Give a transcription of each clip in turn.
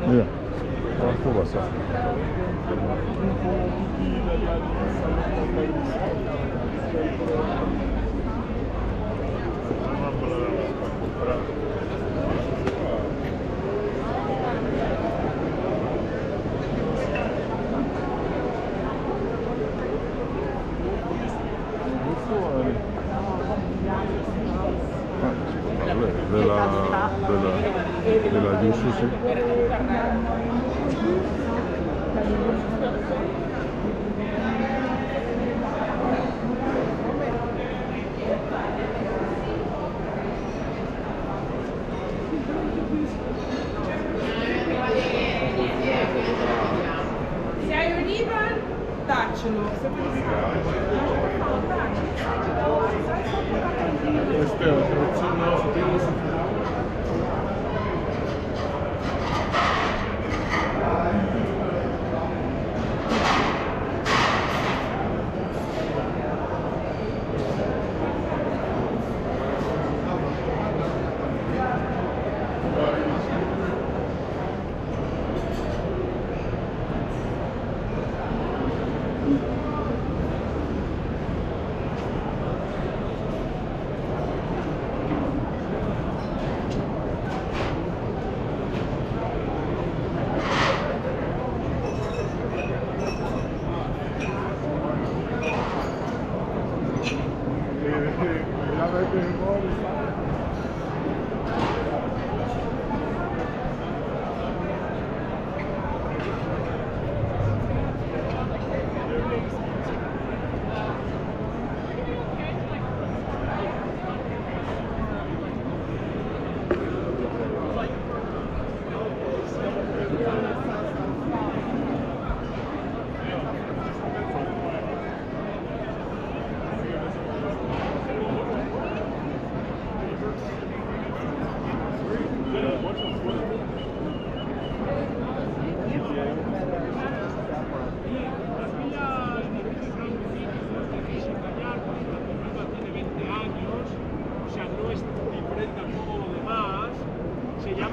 Mira, esto pasa. De la Yusu, sí. Se hai un IBAN, daccelo. Questa è la traduzione.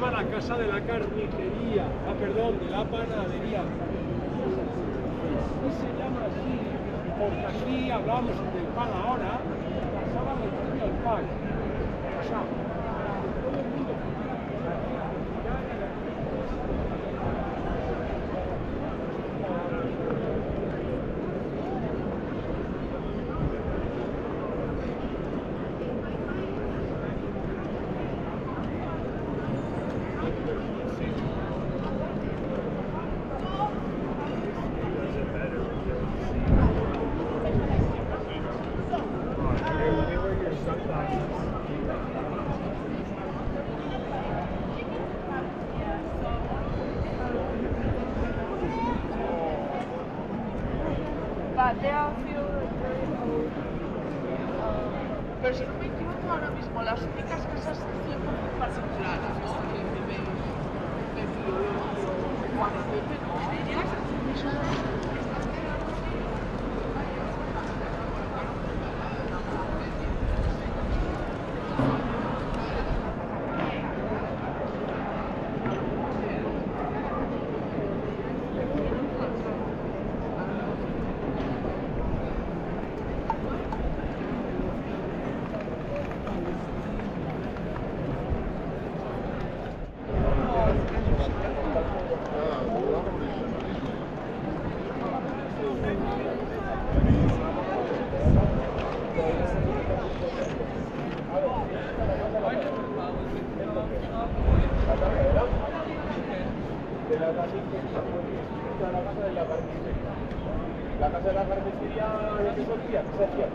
La casa de la carnicería, de la panadería. Y se llama así, porque aquí hablamos del pan ahora, pasaba del precio al pan. O sea, todo el mundo. But there are a few very old. Pero si no me equivoco, ahora mismo las únicas casas 100% particulares, ¿no? Que viven en filologio, Juan Pepe, ¿no? así que la casa de la carnicería. La casa de la carnicería, lo que se hacía, ¿qué se hacía?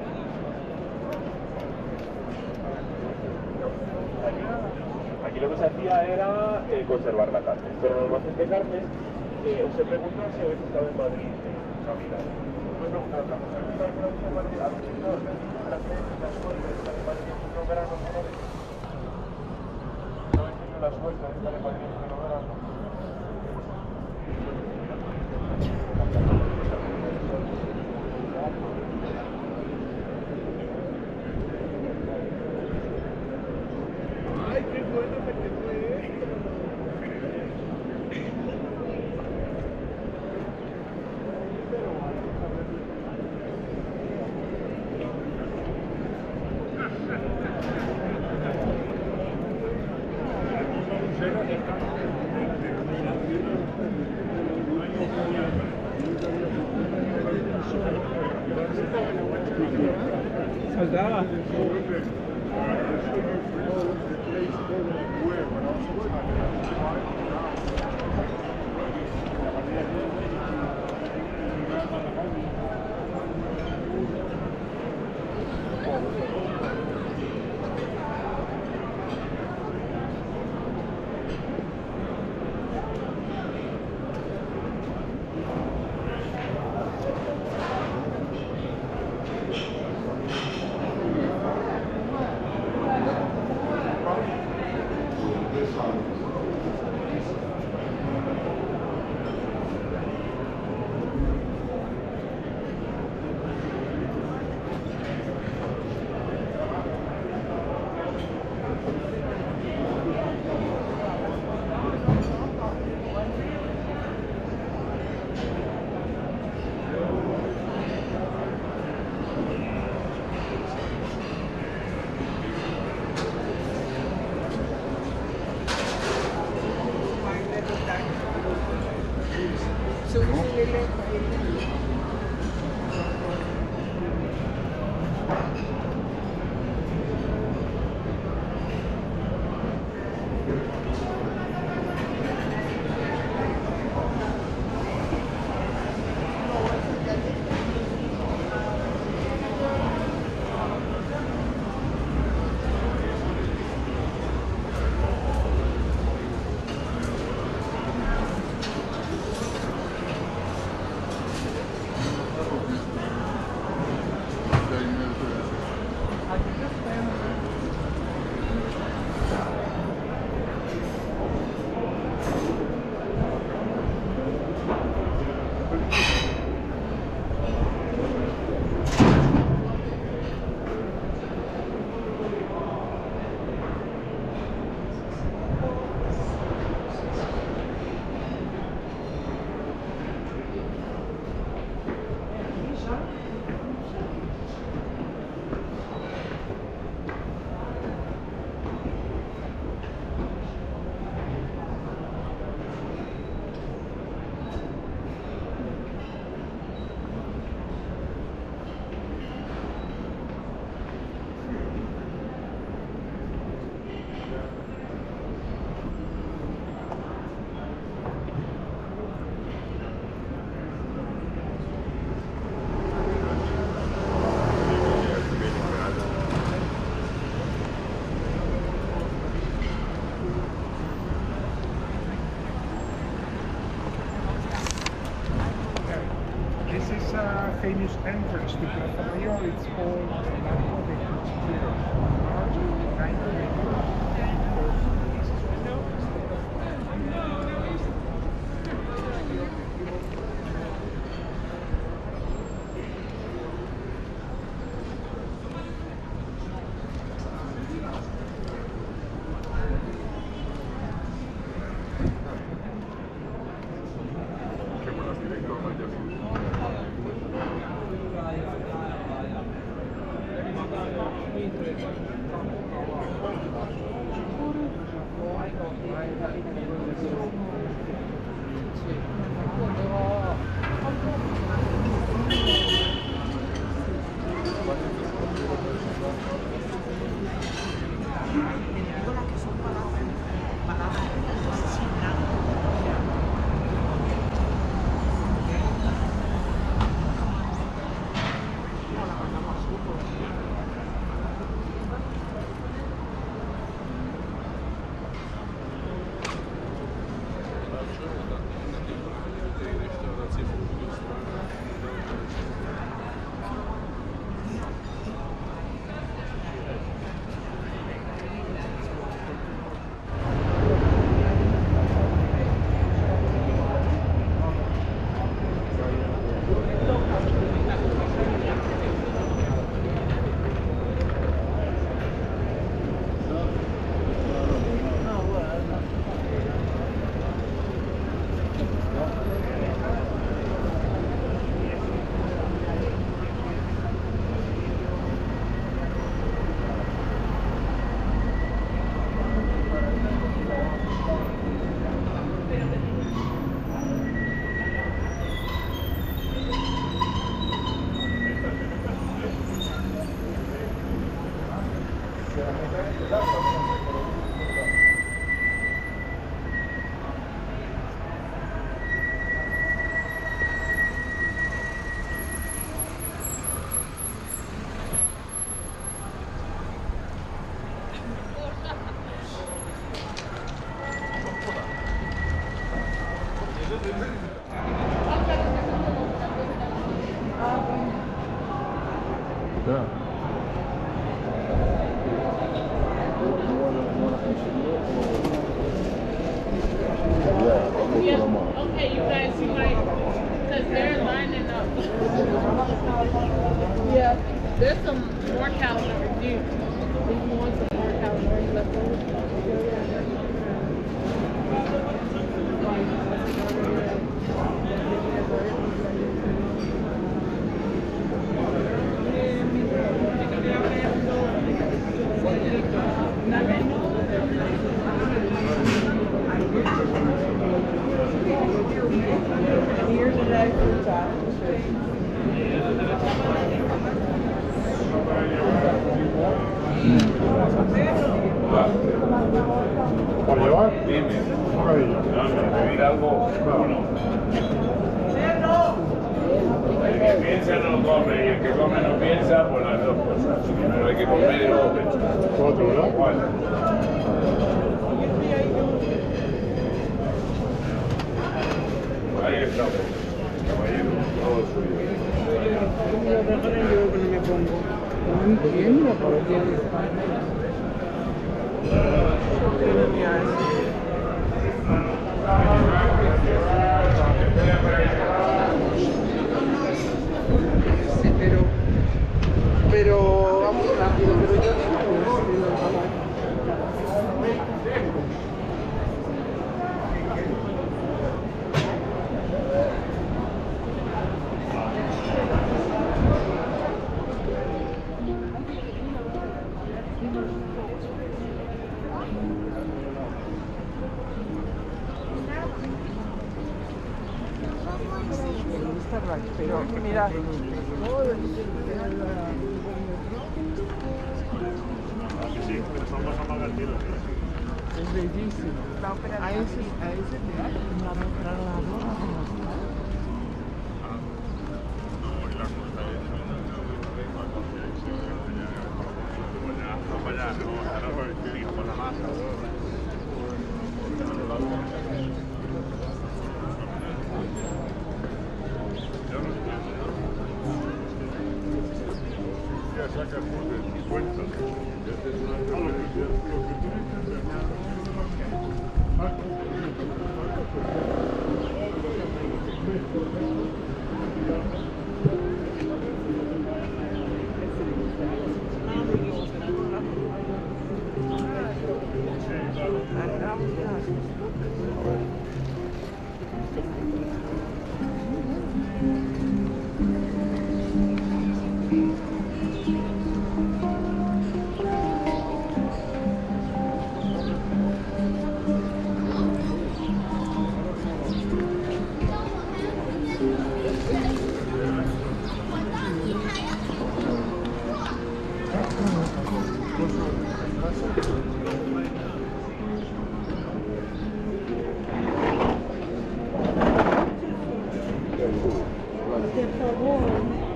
Aquí lo que se hacía era conservar la carne, pero los almacenes de carnes os he preguntado si habéis estado en Madrid en Navidad. Pues no, la cosa que está en Madrid, habéis estado en las suerte de estar en Madrid en un verano, ¿no habéis tenido la suerte de estar en Madrid en un verano? Ay, qué bueno me quedé. Saltaba. Famous entrance to Plaza Mayor. It's called Marco de Crucero. March 1922. Yeah. Yeah, okay, you guys, you might, because they're lining up. Yeah, there's some more calendar reviews. If you want some more calendar left ¿Por llevar? Dime. Maravilla. ¿Pedir algo? El que piensa no come y el que come no piensa, pues las dos cosas. Pero hay que comer y luego pensar. Cuatro, ¿verdad? ¿Cuál? Ahí está, caballero, todo suyo. Yo que no me pongo. No entiendo por qué. Sí, pero vamos rápido, pero yo pero mira, Sí, pero son más amagativos. es bellísimo. A ese teatro.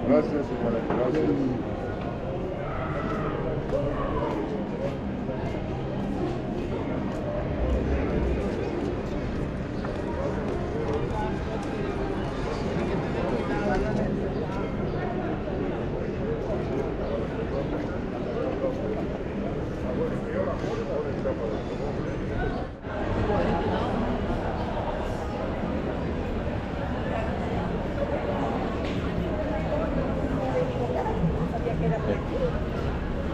Gracias, señora. Gracias.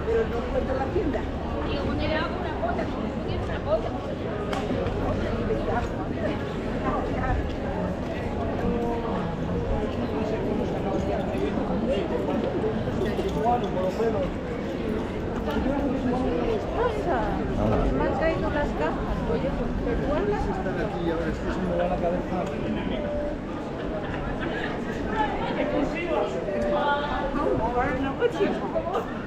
Pero no encuentro la tienda. Digo, cuando le hago una cosa, como tiene una cosa, me han caído las gafas, oye, ¿te acuerdas? Están aquí y ahora es que se me da la cabeza. Ahora no,